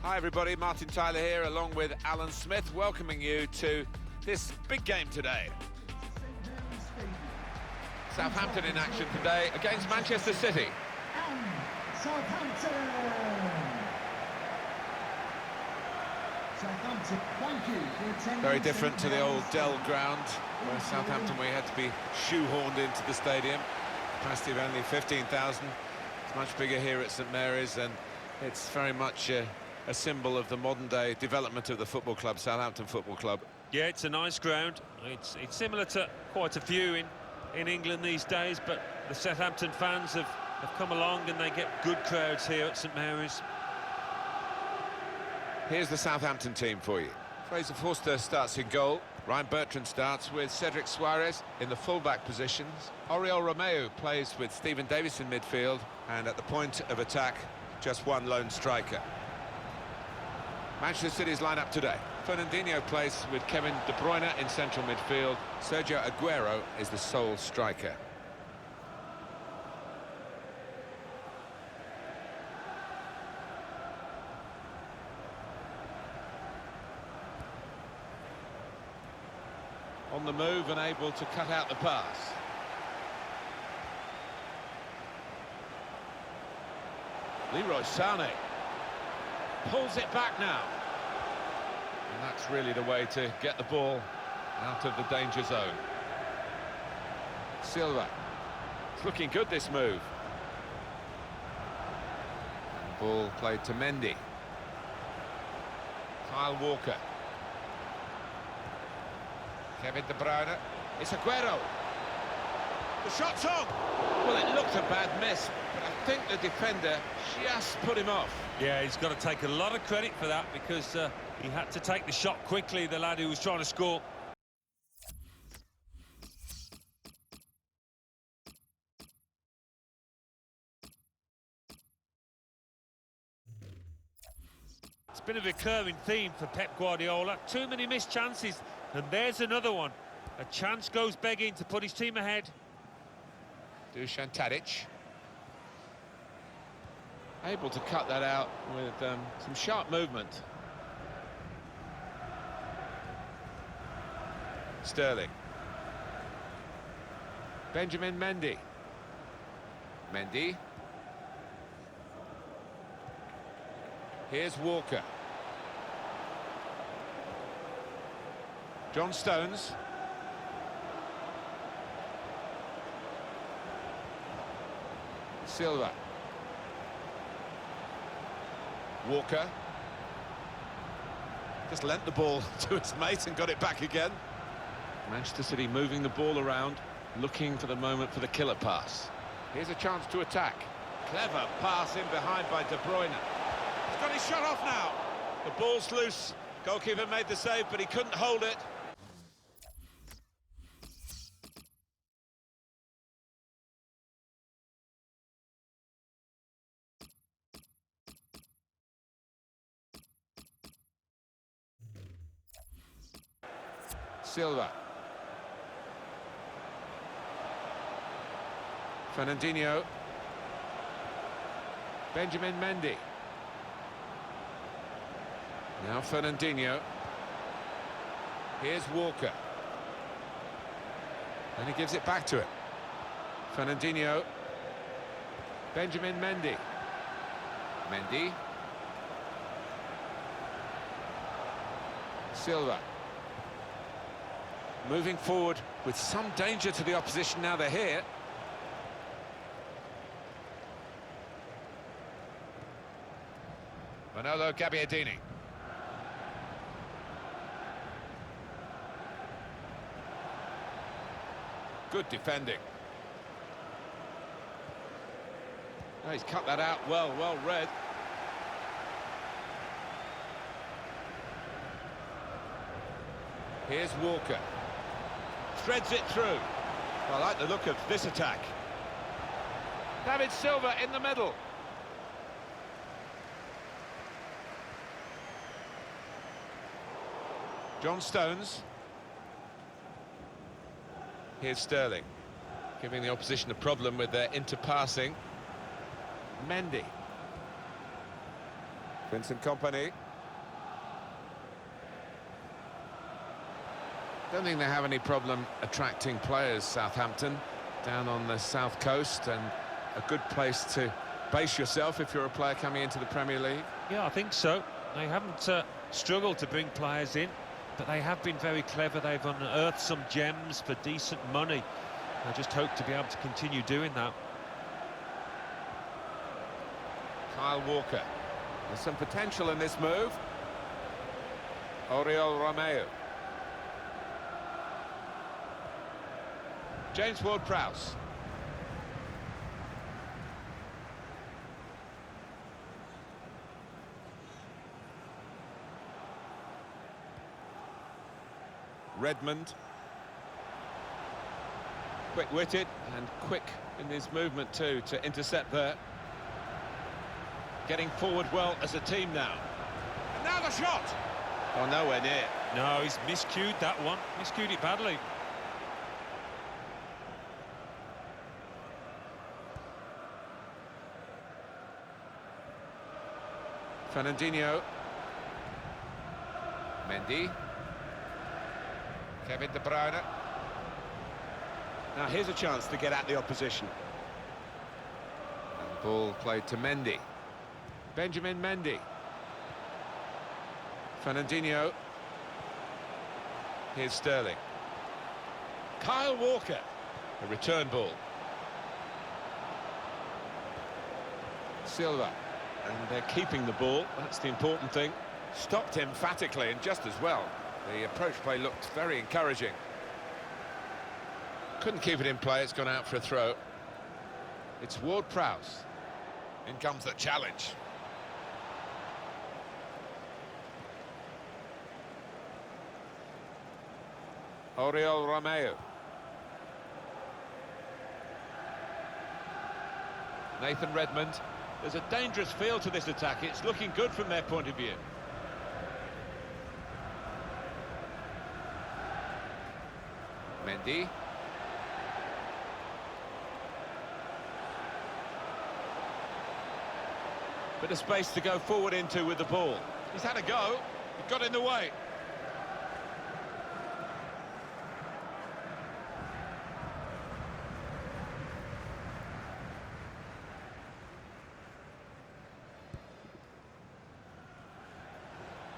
Hi everybody, Martin Tyler here along with Alan Smith, welcoming you to this big game today. Southampton in action today against Manchester City. Southampton, thank you for attending. Very different to the old Dell ground, where Southampton we had to be shoehorned into the stadium. Capacity of only 15,000. It's much bigger here at St Mary's, and it's very much a symbol of the modern-day development of the football club, Southampton Football Club. Yeah, it's a nice ground. It's similar to quite a few in England these days, but the Southampton fans have come along and they get good crowds here at St Mary's. Here's the Southampton team for you. Fraser Forster starts in goal. Ryan Bertrand starts with Cedric Soares in the full-back positions. Oriol Romeu plays with Stephen Davis in midfield, and at the point of attack, just one lone striker. Manchester City's lineup today. Fernandinho plays with Kevin De Bruyne in central midfield. Sergio Aguero is the sole striker. On the move and able to cut out the pass. Leroy Sané pulls it back now. And that's really the way to get the ball out of the danger zone. Silva. It's looking good, this move. And ball played to Mendy. Kyle Walker. Kevin De Bruyne. It's Aguero. The shot's on! Well, it looked a bad miss, but I think the defender just put him off. Yeah, he's got to take a lot of credit for that, because he had to take the shot quickly, the lad who was trying to score. It's been a recurring theme for Pep Guardiola. Too many missed chances, and there's another one. A chance goes begging to put his team ahead. Dusan Tadic. Able to cut that out with some sharp movement. Sterling. Benjamin Mendy. Mendy. Here's Walker. John Stones. Silva. Walker. Just lent the ball to his mate and got it back again. Manchester City moving the ball around, looking for the moment for the killer pass. Here's a chance to attack. Clever pass in behind by De Bruyne. He's got his shot off now. The ball's loose. Goalkeeper made the save, but he couldn't hold it. Silva. Fernandinho. Benjamin Mendy. Now Fernandinho. Here's Walker. And he gives it back to him. Fernandinho. Benjamin Mendy. Mendy. Silva. Moving forward with some danger to the opposition now they're here. Manolo Gabbiadini. Good defending. Oh, he's cut that out well read. Here's Walker. Threads it through. Well, I like the look of this attack. David Silva in the middle. John Stones. Here's Sterling, giving the opposition a problem with their interpassing. Mendy. Vincent Kompany. Don't think they have any problem attracting players, Southampton, down on the south coast, and a good place to base yourself if you're a player coming into the Premier League. Yeah, I think so. They haven't struggled to bring players in, but they have been very clever. They've unearthed some gems for decent money. I just hope to be able to continue doing that. Kyle Walker. There's some potential in this move. Oriol Romeu. James Ward-Prowse. Redmond. Quick-witted and quick in his movement too to intercept there. Getting forward well as a team now. And now the shot! Oh, nowhere near. No, he's miscued that one. Miscued it badly. Fernandinho. Mendy. Kevin De Bruyne. Now here's a chance to get at the opposition. And ball played to Mendy. Benjamin Mendy. Fernandinho. Here's Sterling. Kyle Walker. A return ball. Silva. And they're keeping the ball, that's the important thing. Stopped emphatically and just as well. The approach play looked very encouraging. Couldn't keep it in play, it's gone out for a throw. It's Ward-Prowse. In comes the challenge. Oriol Romeu. Nathan Redmond. There's a dangerous feel to this attack. It's looking good from their point of view. Mendy. Bit of space to go forward into with the ball. He's had a go. He got in the way.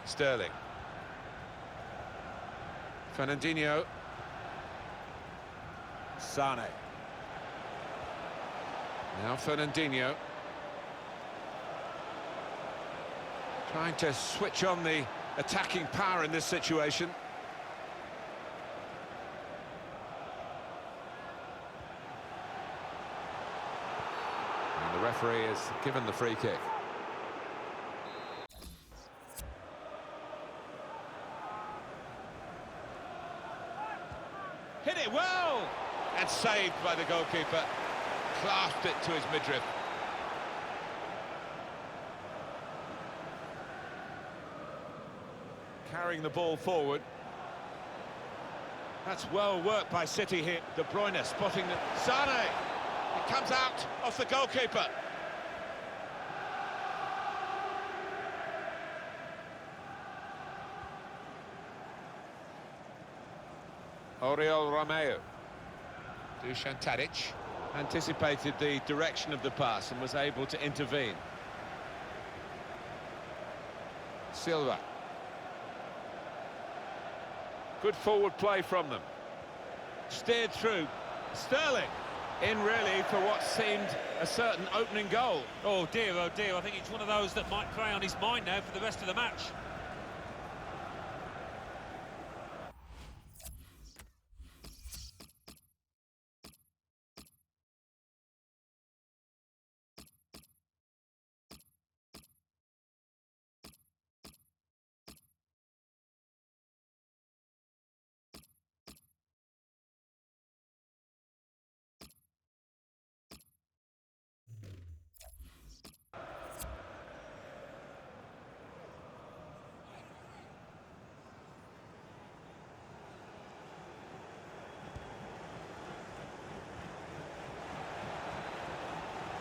Sterling. Fernandinho. Sane. Now Fernandinho. Trying to switch on the attacking power in this situation. And the referee has given the free kick. Hit it well! And saved by the goalkeeper. Clasped it to his midriff. Carrying the ball forward. That's well worked by City here. De Bruyne spotting the... Sane! It comes out off the goalkeeper. Oriol Romeu. Dusan Tadic anticipated the direction of the pass and was able to intervene. Silva. Good forward play from them. Steered through. Sterling in really for what seemed a certain opening goal. Oh dear, I think it's one of those that might prey on his mind now for the rest of the match.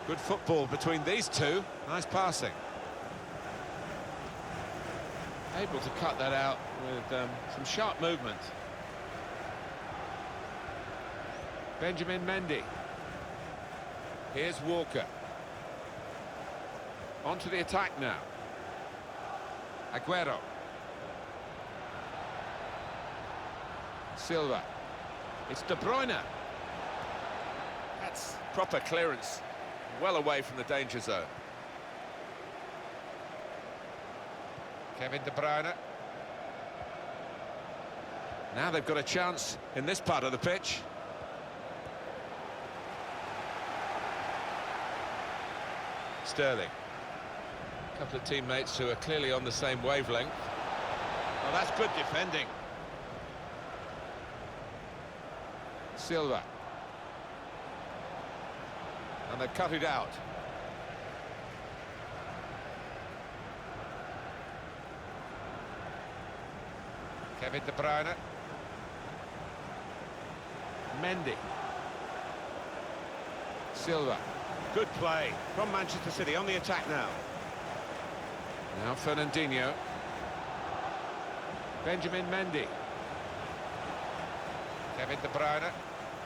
Good football between these two. Nice passing. Able to cut that out with some sharp movement. Benjamin Mendy. Here's Walker. Onto the attack now. Aguero. Silva. It's De Bruyne. That's proper clearance. Well away from the danger zone. Kevin De Bruyne. Now they've got a chance in this part of the pitch. Sterling. A couple of teammates who are clearly on the same wavelength. Oh, that's good defending. Silva. And they've cut it out. Kevin De Bruyne. Mendy. Silva. Good play from Manchester City on the attack now. Now Fernandinho. Benjamin Mendy. Kevin De Bruyne.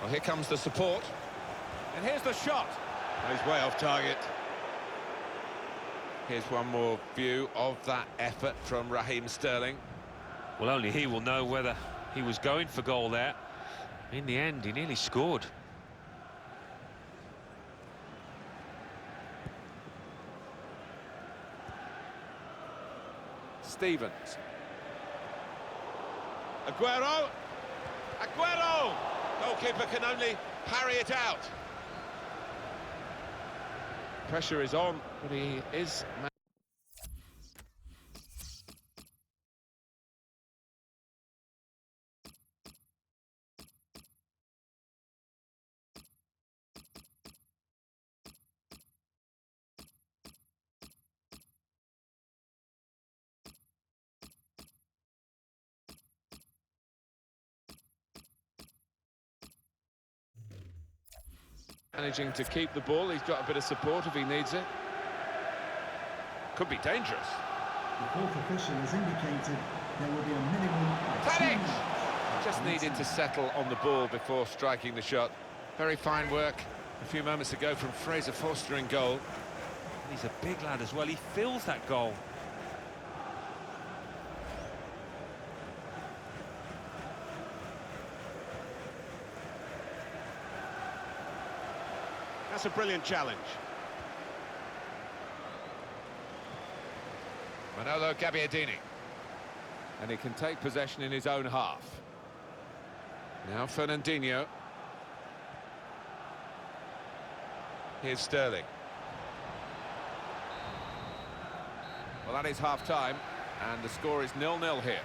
Well, here comes the support. And here's the shot. Oh, he's way off target. Here's one more view of that effort from Raheem Sterling. Well, only he will know whether he was going for goal there. In the end, he nearly scored. Stevens. Aguero. Aguero! Goalkeeper can only parry it out. Pressure is on, but he is... managing to keep the ball. He's got a bit of support if he needs it. Could be dangerous. The fourth official has indicated there will be a minimum of 2 Tadic! minutes. Just needed to settle on the ball before striking the shot. Very fine work a few moments ago from Fraser Forster in goal. He's a big lad as well. He fills that goal. That's a brilliant challenge. Manolo Gabbiadini. And he can take possession in his own half. Now Fernandinho. Here's Sterling. Well, that is half-time, and the score is 0-0 here.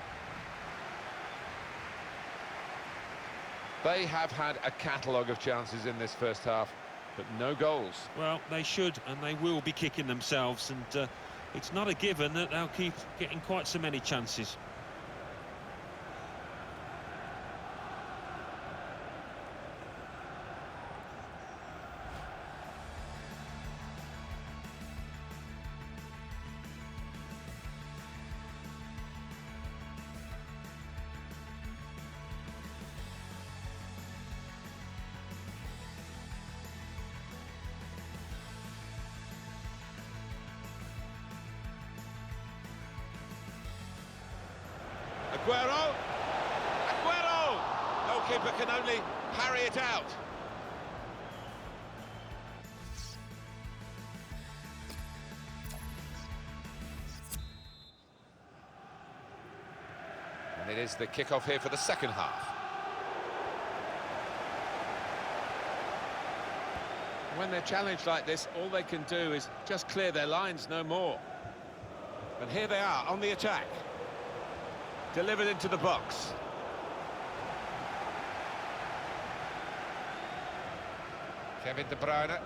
They have had a catalogue of chances in this first half, but no goals. Well, they should and they will be kicking themselves, and it's not a given that they'll keep getting quite so many chances. Aguero! Aguero! Goalkeeper can only parry it out. And it is the kick-off here for the second half. When they're challenged like this, all they can do is just clear their lines, no more. And here they are on the attack. Delivered into the box. Kevin De Bruyne.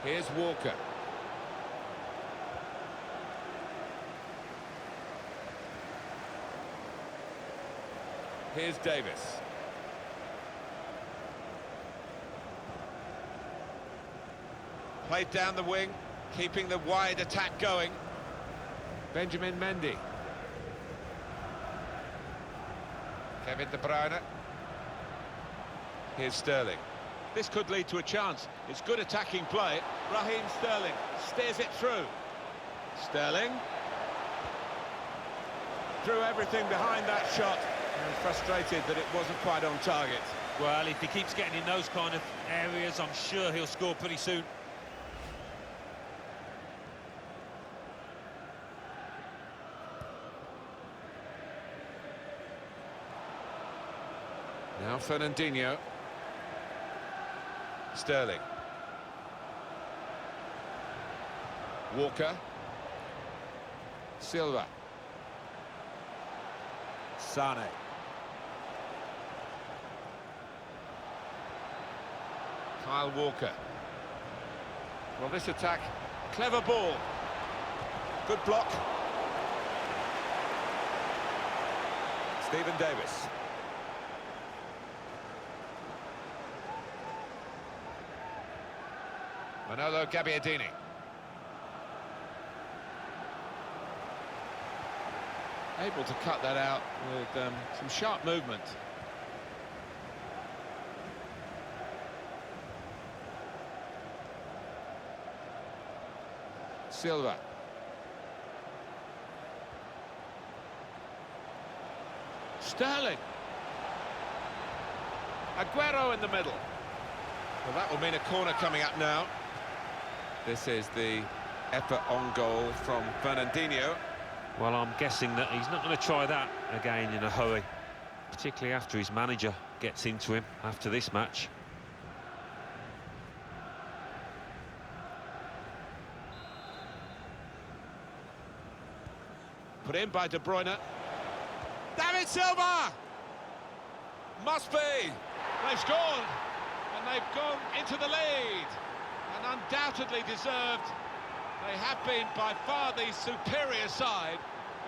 Here's Walker. Here's Davis. Played down the wing, keeping the wide attack going. Benjamin Mendy. Kevin De Bruyne. Here's Sterling. This could lead to a chance. It's good attacking play. Raheem Sterling steers it through. Sterling. Threw everything behind that shot. And frustrated that it wasn't quite on target. Well, if he keeps getting in those kind of areas, I'm sure he'll score pretty soon. Now Fernandinho. Sterling. Walker. Silva. Sane. Kyle Walker. Well, this attack, clever ball. Good block. Stephen Davis. Manolo Gabbiadini. Able to cut that out with some sharp movement. Silva. Sterling. Aguero in the middle. Well, that will mean a corner coming up now. This is the effort on goal from Fernandinho. Well, I'm guessing that he's not going to try that again in a hurry, particularly after his manager gets into him after this match. Put in by De Bruyne. David Silva! Must be! They've scored! And they've gone into the lead. And undoubtedly deserved. They have been by far the superior side.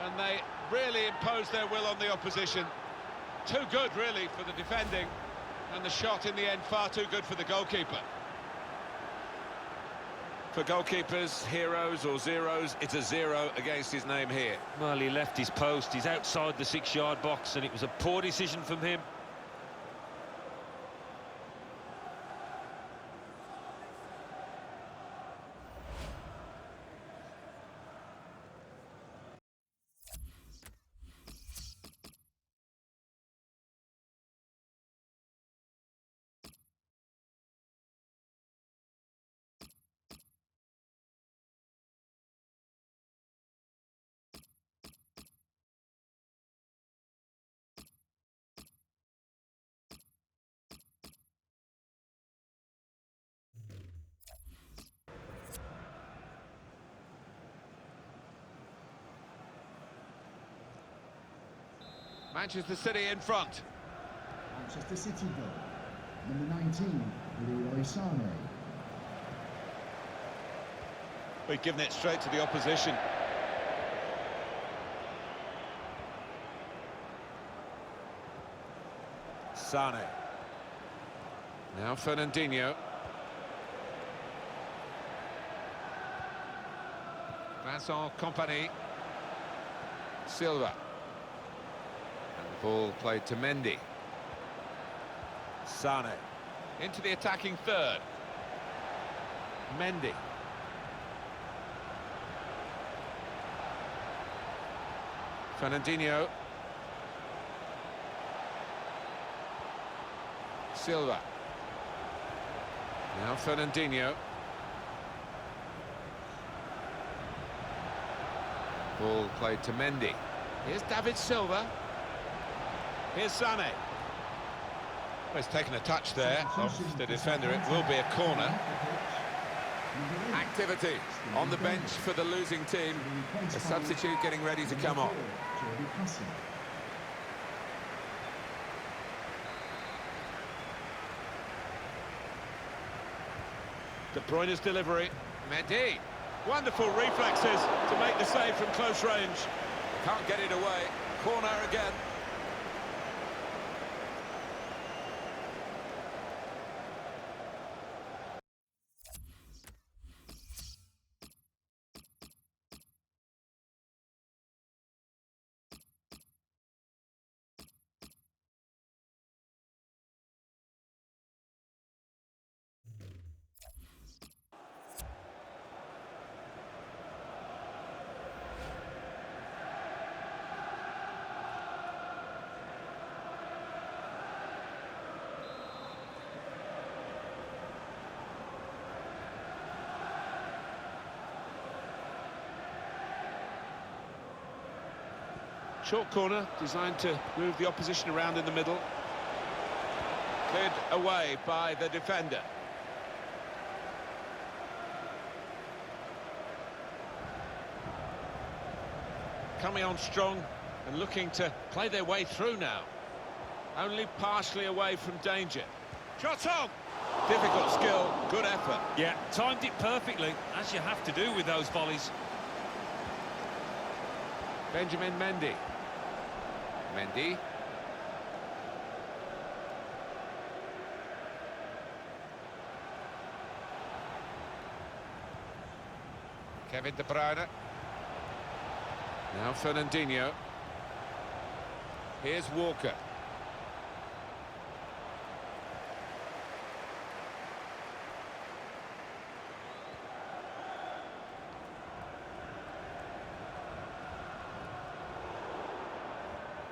And they really imposed their will on the opposition. Too good, really, for the defending. And the shot, in the end, far too good for the goalkeeper. For goalkeepers, heroes or zeros, it's a 0 against his name here. Well, he left his post, he's outside the 6-yard box, and it was a poor decision from him. Manchester City in front. Manchester City goal. Number 19, Leroy Sane. We've given it straight to the opposition. Sane. Now Fernandinho. Vincent Kompany. Silva. And the ball played to Mendy. Sane. Into the attacking third. Mendy. Fernandinho. Silva. Now Fernandinho. Ball played to Mendy. Here's David Silva. Here's Sane. Well, he's taken a touch there of the defender. It will be a corner. Activity on the bench for the losing team. A substitute getting ready to come on. De Bruyne's delivery. Mendy. Wonderful reflexes to make the save from close range. Can't get it away. Corner again. Short corner, designed to move the opposition around in the middle. Cleared away by the defender. Coming on strong and looking to play their way through now. Only partially away from danger. Shot on! Difficult skill, good effort. Yeah, timed it perfectly, as you have to do with those volleys. Benjamin Mendy. Mendy. Kevin De Bruyne. Now Fernandinho. Here's Walker.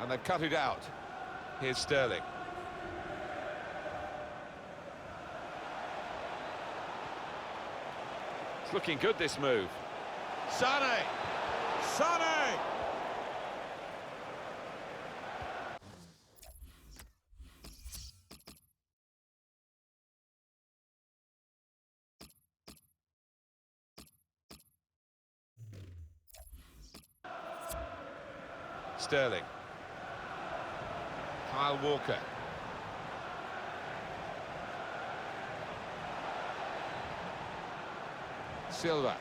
And they've cut it out. Here's Sterling. It's looking good, this move. Sane! Sane! Sterling. Kyle Walker. Silva.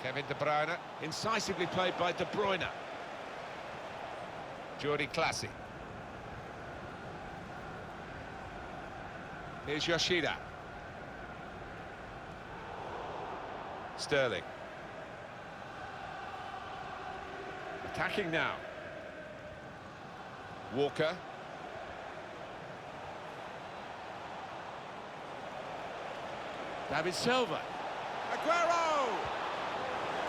Kevin De Bruyne. Incisively played by De Bruyne. Jordi Clasie. Here's Yoshida. Sterling. Attacking now. Walker. David Silva. Aguero!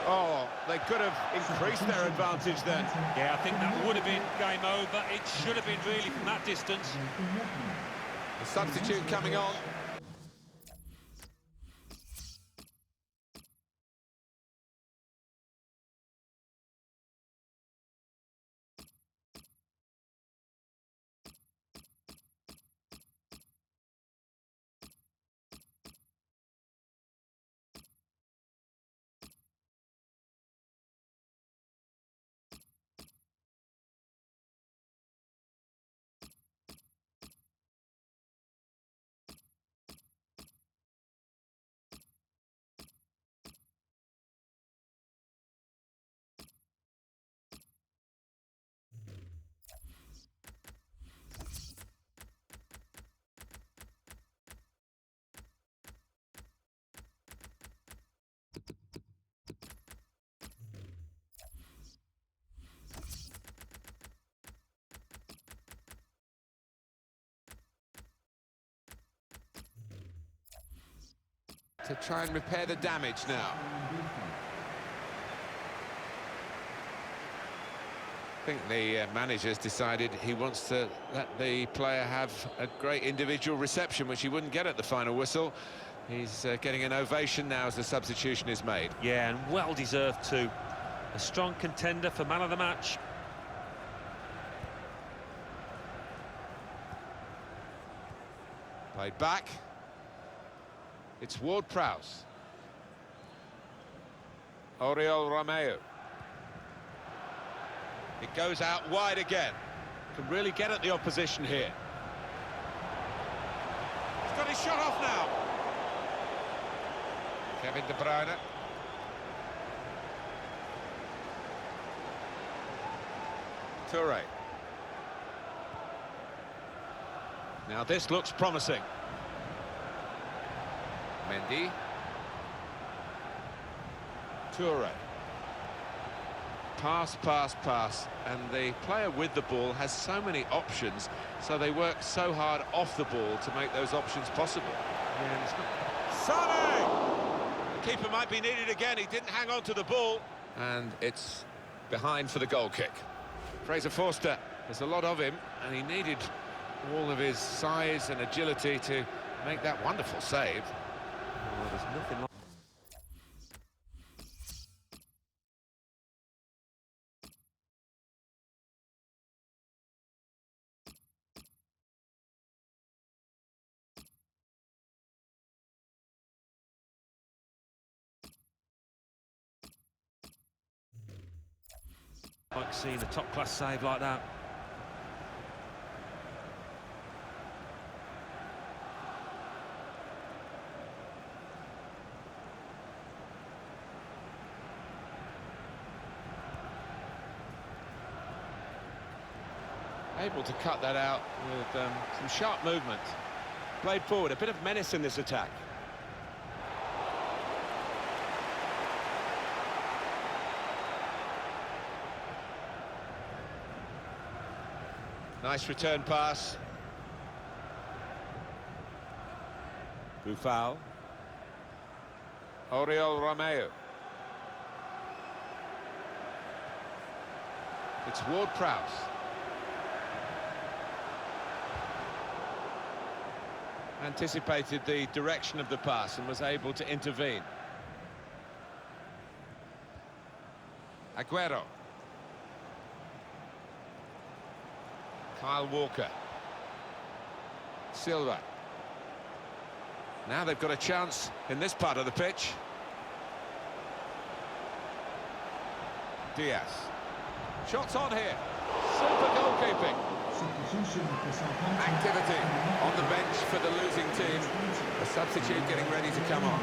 Oh, they could have increased their advantage then. Yeah, I think that would have been game over. It should have been really from that distance. The substitute coming on. To try and repair the damage now. I think the manager's decided he wants to let the player have a great individual reception, which he wouldn't get at the final whistle. He's getting an ovation now as the substitution is made. Yeah, and well-deserved too. A strong contender for man of the match. Played back. It's Ward-Prowse. Oriol Romeu. It goes out wide again. Can really get at the opposition here. He's got his shot off now. Kevin De Bruyne. Toure. Now this looks promising. Mendy. Toure. Pass, pass, pass, and the player with the ball has so many options, so they work so hard off the ball to make those options possible. Yeah, it's not... Sane! The keeper might be needed again, he didn't hang on to the ball. And it's behind for the goal kick. Fraser Forster, there's a lot of him, and he needed all of his size and agility to make that wonderful save. Oh, there's nothing like Like seeing a top-class save like that. Able to cut that out with some sharp movement. Played forward, a bit of menace in this attack. Nice return pass. Buffal. Oriol Romeo. It's Ward-Prowse. Anticipated the direction of the pass and was able to intervene. Aguero. Kyle Walker. Silva. Now they've got a chance in this part of the pitch. Diaz. Shots on here. Super goalkeeping. Activity on the bench for the losing team. A substitute getting ready to come on.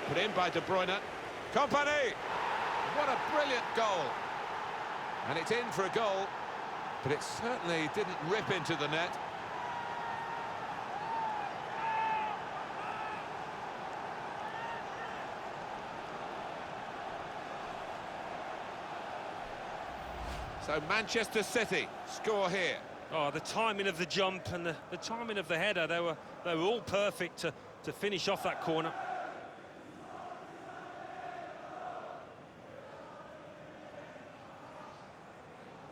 Put in by De Bruyne. Company! What a brilliant goal. And it's in for a goal, but it certainly didn't rip into the net. So Manchester City score here. Oh, the timing of the jump and the timing of the header, they were all perfect to finish off that corner.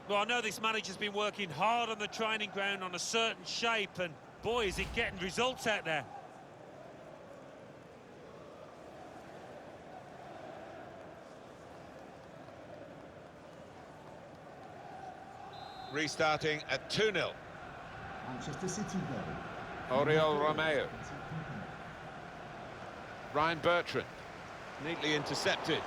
Well, I know this manager's been working hard on the training ground on a certain shape, and boy, is it getting results out there. Restarting at 2-0. Manchester City goal. Oriol Romeo. Ryan Bertrand. Neatly intercepted.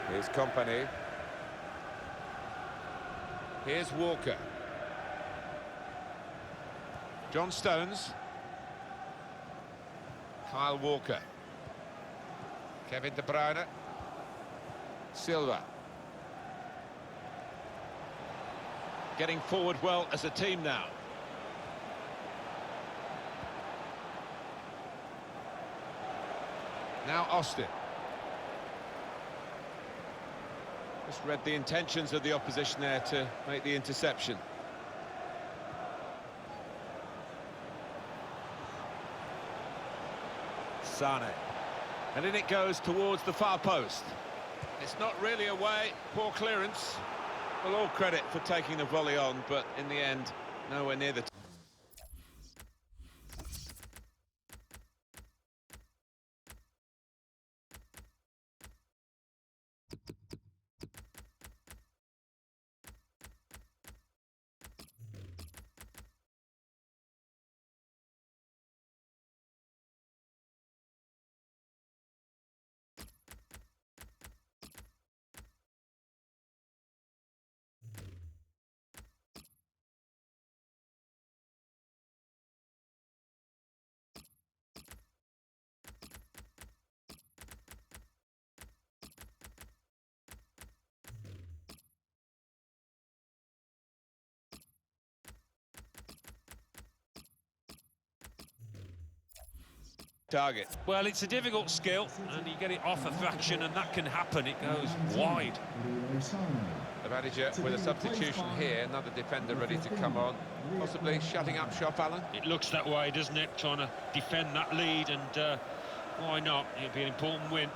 Here's Company. Here's Walker. John Stones. Kyle Walker. Kevin De Bruyne. Silva. Getting forward well as a team now. Now Austin. Just read the intentions of the opposition there to make the interception. Sane. And in it goes towards the far post. It's not really away, poor clearance. Well, all credit for taking the volley on, but in the end, nowhere near the... target. Well, it's a difficult skill, and you get it off a fraction, and that can happen. It goes wide. The manager with a substitution here, another defender ready to come on, possibly shutting up shop, Alan. It looks that way, doesn't it? Trying to defend that lead, and why not? It'll be an important win.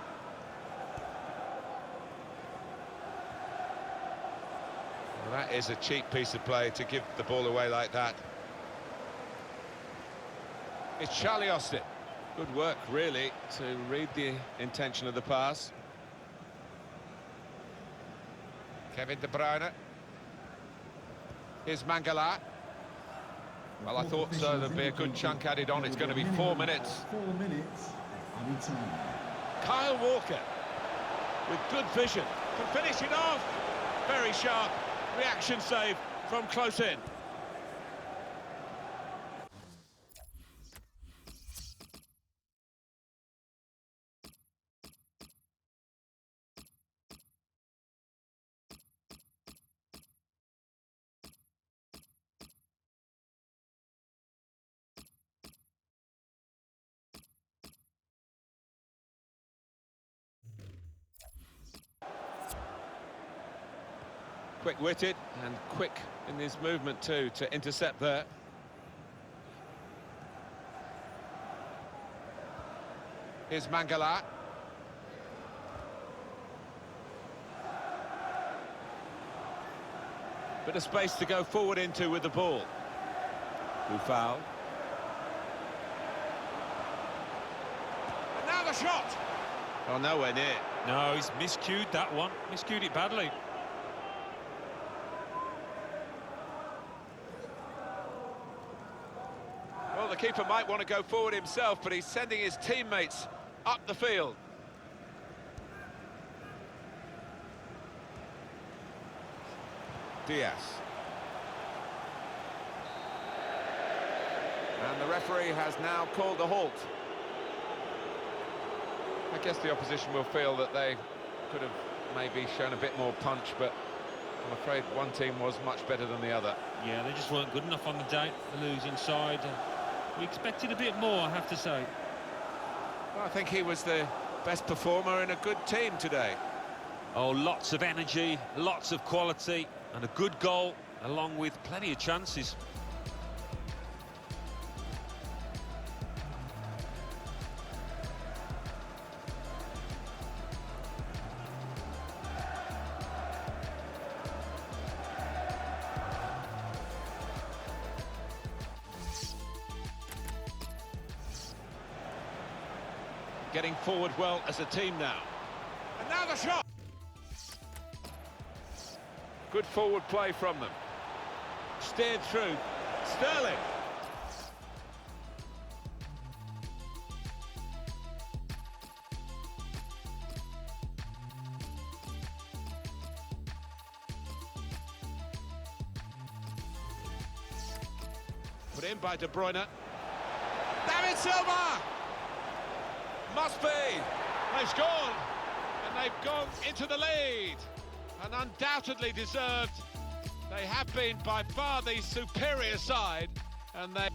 Well, that is a cheap piece of play to give the ball away like that. It's Charlie Austin. Good work, really, to read the intention of the pass. Kevin De Bruyne. Here's Mangala. Well, I thought so. There'd be a good chunk added on. It's going to be 4 minutes. 4 minutes of added time. Kyle Walker with good vision can finish it off. Very sharp reaction save from close in. Quick-witted and quick in his movement too to intercept there. Here's Mangala. Bit of space to go forward into with the ball. Foul. And now the shot! Oh, nowhere near. No, he's miscued that one. Miscued it badly. Well, the keeper might want to go forward himself, but he's sending his teammates up the field. Diaz. And the referee has now called a halt. I guess the opposition will feel that they could have maybe shown a bit more punch, but I'm afraid one team was much better than the other. Yeah, they just weren't good enough on the day, the losing side. We expected a bit more, I have to say. Well, I think he was the best performer in a good team today. Oh, lots of energy, lots of quality, and a good goal, along with plenty of chances. Getting forward well as a team now. And now the shot! Good forward play from them. Steered through. Sterling. Put in by De Bruyne. David Silva! Must be. They've scored, and they've gone into the lead, and undoubtedly deserved. They have been by far the superior side, and they...